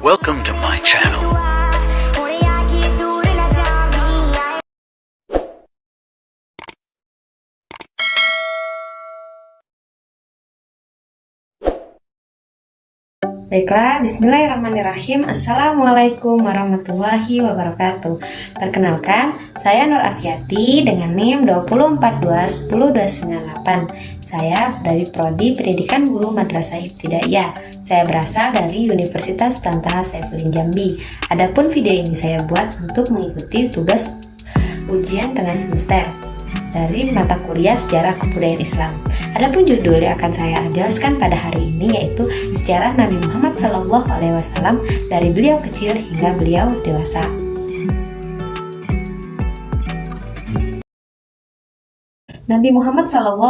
Welcome to my channel. Baiklah, bismillahirrahmanirrahim. Assalamualaikum warahmatullahi wabarakatuh. Perkenalkan, saya Nur Afiati dengan NIM 204210298. Saya dari Prodi Pendidikan Guru Madrasah Ibtidaiyah. Saya berasal dari Universitas Sultan Taha Saifuddin Jambi. Adapun video ini saya buat untuk mengikuti tugas ujian tengah semester dari mata kuliah Sejarah Kebudayaan Islam. Adapun judul yang akan saya jelaskan pada hari ini yaitu Sejarah Nabi Muhammad SAW dari beliau kecil hingga beliau dewasa. Nabi Muhammad SAW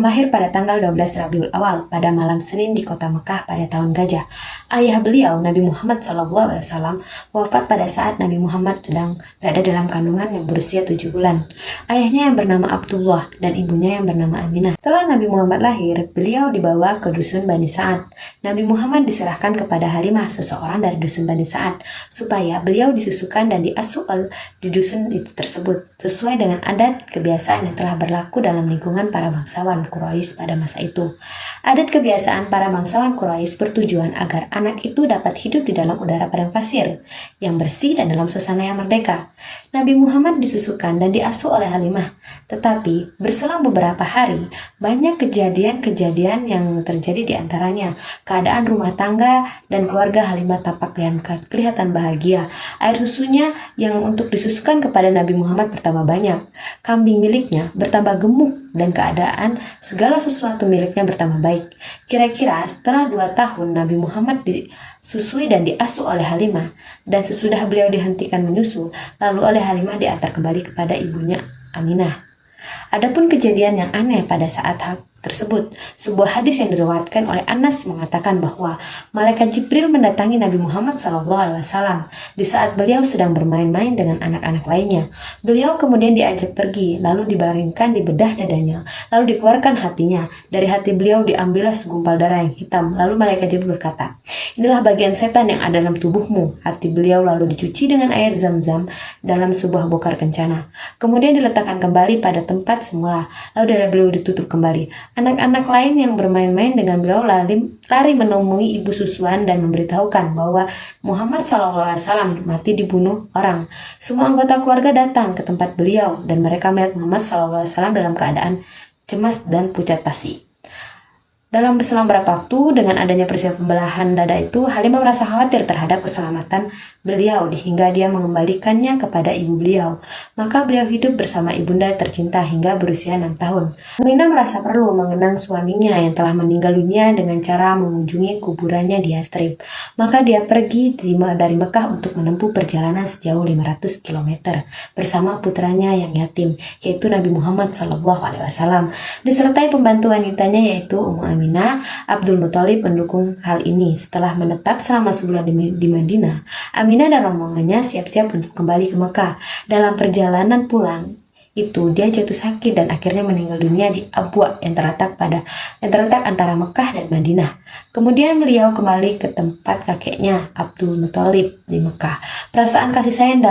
lahir pada tanggal 12 Rabiul Awal pada malam Senin di kota Mekah pada tahun Gajah. Ayah beliau, Nabi Muhammad SAW, wafat pada saat Nabi Muhammad sedang berada dalam kandungan yang berusia 7 bulan. Ayahnya yang bernama Abdullah dan ibunya yang bernama Aminah. Setelah Nabi Muhammad lahir, beliau dibawa ke dusun Bani Sa'ad. Nabi Muhammad diserahkan kepada Halimah, seseorang dari dusun Bani Sa'ad, supaya beliau disusukan dan diasuh di dusun itu tersebut, sesuai dengan adat kebiasaan yang telah berlaku dalam lingkungan para bangsawan Quraisy pada masa itu. Adat kebiasaan para bangsawan Quraisy bertujuan agar anak itu dapat hidup di dalam udara padang pasir yang bersih dan dalam suasana yang merdeka. Nabi Muhammad disusukan dan diasuh oleh Halimah. Tetapi berselang beberapa hari, banyak kejadian-kejadian yang terjadi di antaranya. Keadaan rumah tangga dan keluarga Halimah tampak kelihatan bahagia. Air susunya yang untuk disusukan kepada Nabi Muhammad bertambah banyak. Kambing miliknya bertambah gemuk dan keadaan segala sesuatu miliknya bertambah baik. Kira-kira setelah 2 tahun Nabi Muhammad disusui dan diasuh oleh Halimah, dan sesudah beliau dihentikan menyusu, lalu oleh Halimah diantar kembali kepada ibunya Aminah. Adapun kejadian yang aneh pada saat tersebut, sebuah hadis yang diriwayatkan oleh Anas mengatakan bahwa malaikat Jibril mendatangi Nabi Muhammad SAW di saat beliau sedang bermain-main dengan anak-anak lainnya. Beliau kemudian diajak pergi, lalu dibaringkan di bedah dadanya, lalu dikeluarkan hatinya. Dari hati beliau diambillah segumpal darah yang hitam. Lalu malaikat Jibril berkata, "Inilah bagian setan yang ada dalam tubuhmu." Hati beliau lalu dicuci dengan air zam-zam dalam sebuah bokar kencana. Kemudian diletakkan kembali pada tempat semula, lalu darah beliau ditutup kembali. Anak-anak lain yang bermain-main dengan beliau lari menemui ibu susuan dan memberitahukan bahwa Muhammad SAW mati dibunuh orang. Semua anggota keluarga datang ke tempat beliau dan mereka melihat Muhammad SAW dalam keadaan cemas dan pucat pasi. Dalam berselang beberapa waktu, dengan adanya peristiwa pembelahan dada itu, Halimah merasa khawatir terhadap keselamatan beliau hingga dia mengembalikannya kepada ibu beliau. Maka beliau hidup bersama ibunda tercinta hingga berusia 6 tahun. Aminah merasa perlu mengenang suaminya yang telah meninggal dunia dengan cara mengunjungi kuburannya di Yastrib. Maka dia pergi dari Mekah untuk menempuh perjalanan sejauh 500 km bersama putranya yang yatim, yaitu Nabi Muhammad SAW, disertai pembantu wanitanya yaitu Ummu Aminah. Abdul Muthalib mendukung hal ini. Setelah menetap selama sebulan di Madinah, Aminah dan rombongannya siap-siap untuk kembali ke Mekah. Dalam perjalanan pulang itu dia jatuh sakit dan akhirnya meninggal dunia di Abwa yang terletak antara Mekah dan Madinah. Kemudian beliau kembali ke tempat kakeknya Abdul Muthalib di Mekah. Perasaan kasih sayang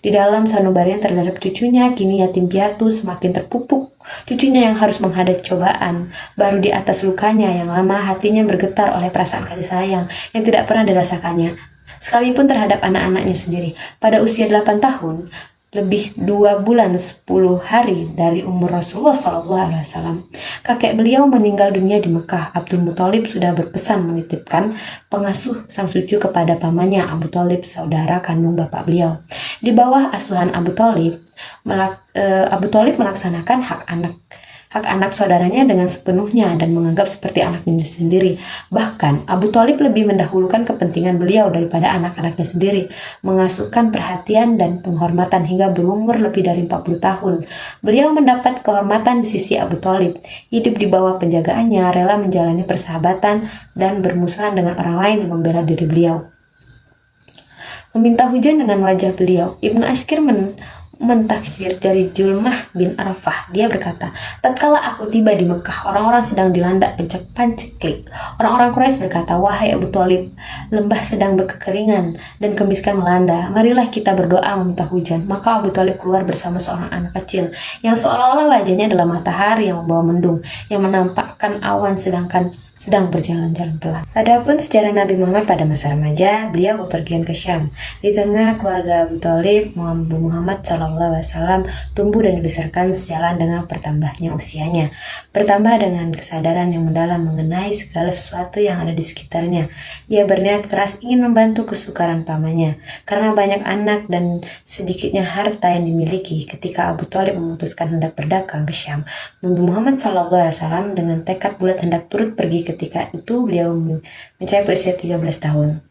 di dalam sanubarian terhadap cucunya kini yatim piatu semakin terpupuk. Cucunya yang harus menghadapi cobaan, baru di atas lukanya yang lama hatinya bergetar oleh perasaan kasih sayang yang tidak pernah dirasakannya, sekalipun terhadap anak-anaknya sendiri. Pada usia 8 tahun, lebih 2 bulan 10 hari dari umur Rasulullah SAW, kakek beliau meninggal dunia di Mekah. Abdul Muthalib sudah berpesan menitipkan pengasuh sang cucu kepada pamannya Abu Thalib, saudara kandung bapak beliau. Di bawah asuhan Abu Thalib melaksanakan hak anak saudaranya dengan sepenuhnya dan menganggap seperti anaknya sendiri. Bahkan Abu Thalib lebih mendahulukan kepentingan beliau daripada anak-anaknya sendiri, mengasuhkan perhatian dan penghormatan hingga berumur lebih dari 40 tahun. Beliau mendapat kehormatan di sisi Abu Thalib, hidup di bawah penjagaannya, rela menjalani persahabatan dan bermusuhan dengan orang lain yang membela diri beliau. Meminta hujan dengan wajah beliau. Ibnu Ashkir mentaksir dari Julmah bin Arafah. Dia berkata, tatkala aku tiba di Mekah, orang-orang sedang dilanda penceklik. Orang-orang Quraisy berkata, wahai Abu Thalib, lembah sedang berkekeringan dan kemiskinan melanda. Marilah kita berdoa meminta hujan. Maka Abu Thalib keluar bersama seorang anak kecil yang seolah-olah wajahnya adalah matahari yang membawa mendung, yang menampakkan awan sedang berjalan-jalan pelan. Adapun sejarah Nabi Muhammad pada masa remaja, beliau bepergian ke Syam. Di tengah keluarga Abu Thalib, Muhammad SAW tumbuh dan dibesarkan sejalan dengan bertambahnya usianya. Bertambah dengan kesadaran yang mendalam mengenai segala sesuatu yang ada di sekitarnya. Ia berniat keras ingin membantu kesukaran pamannya. Karena banyak anak dan sedikitnya harta yang dimiliki, ketika Abu Thalib memutuskan hendak berdagang ke Syam, Nabi Muhammad SAW dengan tekad bulat hendak turut pergi. Ketika itu beliau mencapai usia 13 tahun.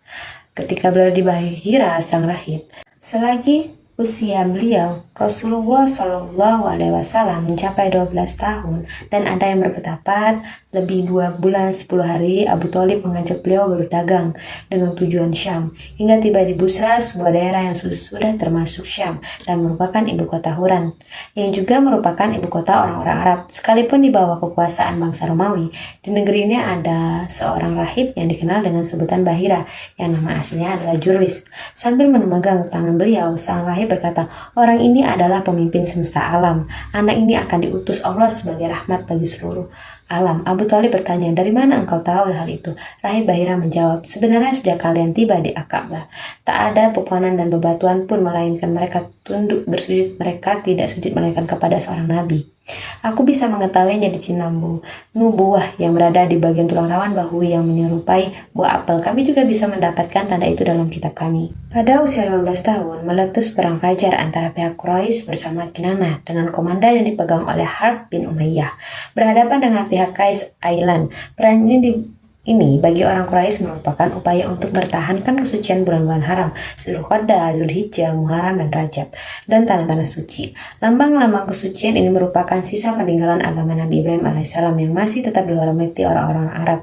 Ketika beliau di Bahira sang rahib, selagi usia beliau, Rasulullah SAW mencapai 12 tahun, dan ada yang berpendapat lebih 2 bulan 10 hari. Abu Thalib mengajak beliau berdagang dengan tujuan Syam, hingga tiba di Busra, sebuah daerah yang sudah termasuk Syam dan merupakan ibu kota Huran, yang juga merupakan ibu kota orang-orang Arab. Sekalipun di bawah kekuasaan bangsa Romawi, di negeri ini ada seorang rahib yang dikenal dengan sebutan Bahira, yang nama aslinya adalah Jurlis. Sambil memegang tangan beliau, sang rahib berkata, orang ini adalah pemimpin semesta alam. Anak ini akan diutus Allah sebagai rahmat bagi seluruh alam. Abu Thalib bertanya, dari mana engkau tahu hal itu? Rahib Bahira menjawab, sebenarnya sejak kalian tiba di Akabah, tak ada pepohonan dan bebatuan pun, melainkan mereka tunduk bersujud. Mereka tidak sujud melainkan kepada seorang nabi. Aku bisa mengetahuinya di cinambu nubuah yang berada di bagian tulang rawan bahu yang menyerupai buah apel. Kami juga bisa mendapatkan tanda itu dalam kitab kami. Pada usia 15 tahun, meletus perang fajar antara pihak Quraisy bersama Kinanah dengan komandan yang dipegang oleh Harb bin Umayyah berhadapan dengan pihak Qais Ailan. Perang ini bagi orang Quraisy merupakan upaya untuk mempertahankan kesucian bulan-bulan haram, Zulqa'dah, Zulhijjah, Muharram, dan Rajab, dan tanah-tanah suci. Lambang-lambang kesucian ini merupakan sisa peninggalan agama Nabi Ibrahim alaihissalam yang masih tetap dihormati orang-orang Arab.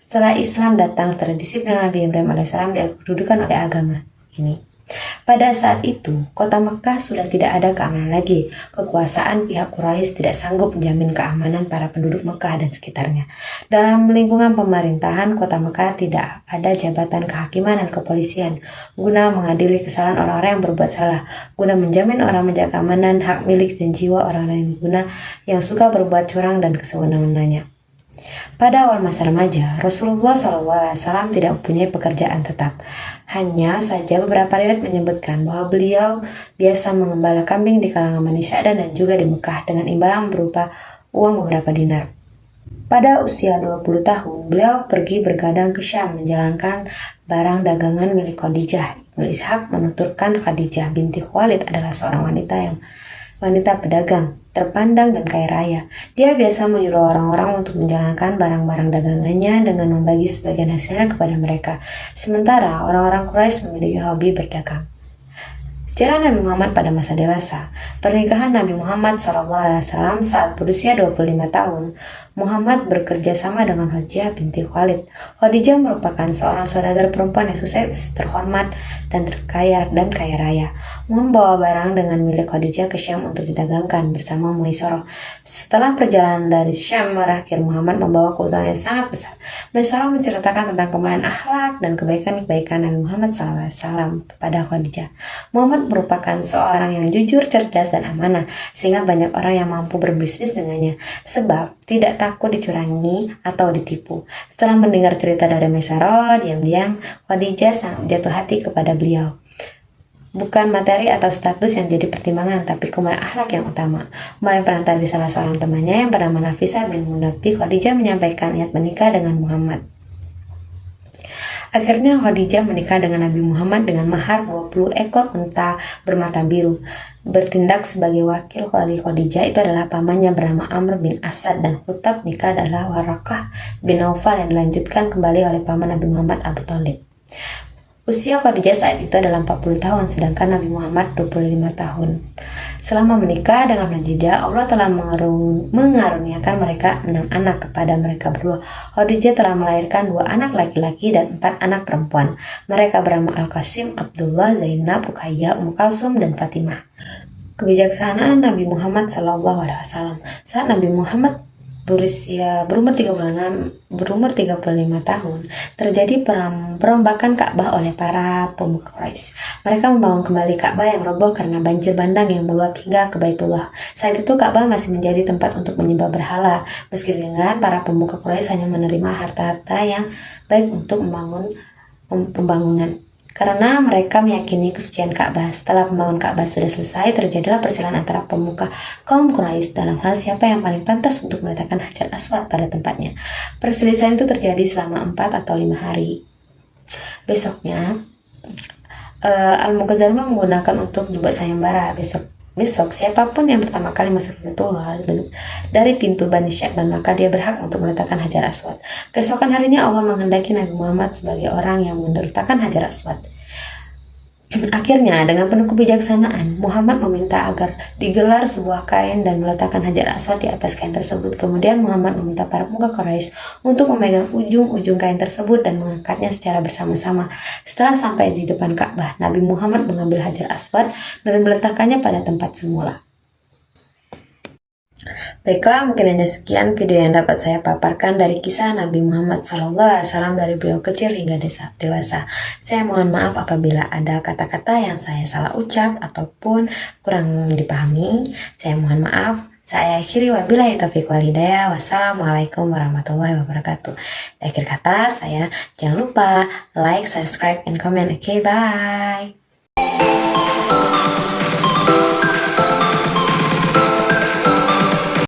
Setelah Islam datang, tradisi Nabi Ibrahim alaihissalam dikedudukan oleh agama ini. Pada saat itu, kota Mekah sudah tidak ada keamanan lagi. Kekuasaan pihak Quraisy tidak sanggup menjamin keamanan para penduduk Mekah dan sekitarnya. Dalam lingkungan pemerintahan kota Mekah tidak ada jabatan kehakiman dan kepolisian guna mengadili kesalahan orang-orang yang berbuat salah, guna menjamin orang menjaga keamanan, hak milik dan jiwa orang-orang yang suka berbuat curang dan kesewenang-wenangnya. Pada awal masa remaja, Rasulullah SAW tidak mempunyai pekerjaan tetap. Hanya saja beberapa riwayat menyebutkan bahwa beliau biasa mengembala kambing di kalangan Bani Sa'dan dan juga di Mekah dengan imbalan berupa uang beberapa dinar. Pada usia 20 tahun, beliau pergi bergadang ke Syam menjalankan barang dagangan milik Khadijah. Ibnu Ishaq menuturkan Khadijah binti Khuwailid adalah seorang wanita pedagang, terpandang dan kaya raya. Dia biasa menyuruh orang-orang untuk menjalankan barang-barang dagangannya dengan membagi sebagian hasilnya kepada mereka. Sementara orang-orang Quraisy memiliki hobi berdagang. Sejarah Nabi Muhammad pada masa dewasa. Pernikahan Nabi Muhammad SAW saat berusia 25 tahun. Muhammad bekerja sama dengan Khadijah binti Khuwailid. Khadijah merupakan seorang saudagar perempuan yang sukses, terhormat, dan kaya raya. Membawa barang dengan milik Khadijah ke Syam untuk didagangkan bersama Maisarah. Setelah perjalanan dari Syam berakhir, Muhammad membawa keuntungan yang sangat besar. Maisarah menceritakan tentang kemuliaan akhlak dan kebaikan-kebaikan Nabi Muhammad SAW kepada Khadijah. Muhammad merupakan seorang yang jujur, cerdas, dan amanah, sehingga banyak orang yang mampu berbisnis dengannya, sebab tidak takut dicurangi atau ditipu. Setelah mendengar cerita dari Maisarah, diam-diam Khadijah sangat jatuh hati kepada beliau. Bukan materi atau status yang jadi pertimbangan, tapi kemuliaan akhlak yang utama. Melalui perantara di salah seorang temannya yang bernama Nafisah bin Munafi, Khadijah menyampaikan niat menikah dengan Muhammad. Akhirnya Khadijah menikah dengan Nabi Muhammad dengan mahar 20 ekor unta bermata biru. Bertindak sebagai wakil wali Khadijah itu adalah pamannya bernama Amr bin Asad, dan hutab nikah adalah Warakah bin Naufal yang dilanjutkan kembali oleh paman Nabi Muhammad, Abu Thalib. Usia Khadijah saat itu adalah 40 tahun, sedangkan Nabi Muhammad 25 tahun. Selama menikah dengan Khadijah, Allah telah mengaruniakan mereka 6 anak kepada mereka berdua. Khadijah telah melahirkan 2 anak laki-laki dan 4 anak perempuan. Mereka bernama Al-Qasim, Abdullah, Zainab, Ruqayyah, Ummu Kalsum, dan Fatimah. Kebijaksanaan Nabi Muhammad SAW. Saat Nabi Muhammad berumur 35 tahun, terjadi perombakan Ka'bah oleh para pemuka Quraisy. Mereka membangun kembali Ka'bah yang roboh karena banjir bandang yang meluap hingga ke Baitullah. Saat itu Ka'bah masih menjadi tempat untuk menyembah berhala, meski dengan para pemuka Quraisy hanya menerima harta-harta yang baik untuk membangun pembangunan. Karena mereka meyakini kesucian Ka'bah. Setelah pembangunan Ka'bah sudah selesai, terjadilah perselisihan antara pemuka kaum Quraisy dalam hal siapa yang paling pantas untuk meletakkan Hajar Aswad pada tempatnya. Perselisihan itu terjadi selama 4 atau 5 hari. Besoknya, Al-Mughazali menggunakan untuk dibuat sayembara. Besok siapapun yang pertama kali masuk ke Baitullah dari pintu Bani Sya'ban, maka dia berhak untuk meletakkan Hajar Aswad. Keesokan harinya Allah menghendaki Nabi Muhammad sebagai orang yang meletakkan Hajar Aswad. Akhirnya, dengan penuh kebijaksanaan, Muhammad meminta agar digelar sebuah kain dan meletakkan Hajar Aswad di atas kain tersebut. Kemudian Muhammad meminta para pemuka Quraisy untuk memegang ujung-ujung kain tersebut dan mengangkatnya secara bersama-sama. Setelah sampai di depan Ka'bah, Nabi Muhammad mengambil Hajar Aswad dan meletakkannya pada tempat semula. Baiklah, mungkin hanya sekian video yang dapat saya paparkan dari kisah Nabi Muhammad SAW dari beliau kecil hingga dewasa. Saya mohon maaf apabila ada kata-kata yang saya salah ucap ataupun kurang dipahami. Saya mohon maaf. Saya akhiri, wabillahi taufiq wal hidayah. Wassalamualaikum warahmatullahi wabarakatuh. Di akhir kata, jangan lupa like, subscribe, and comment. Okay, bye.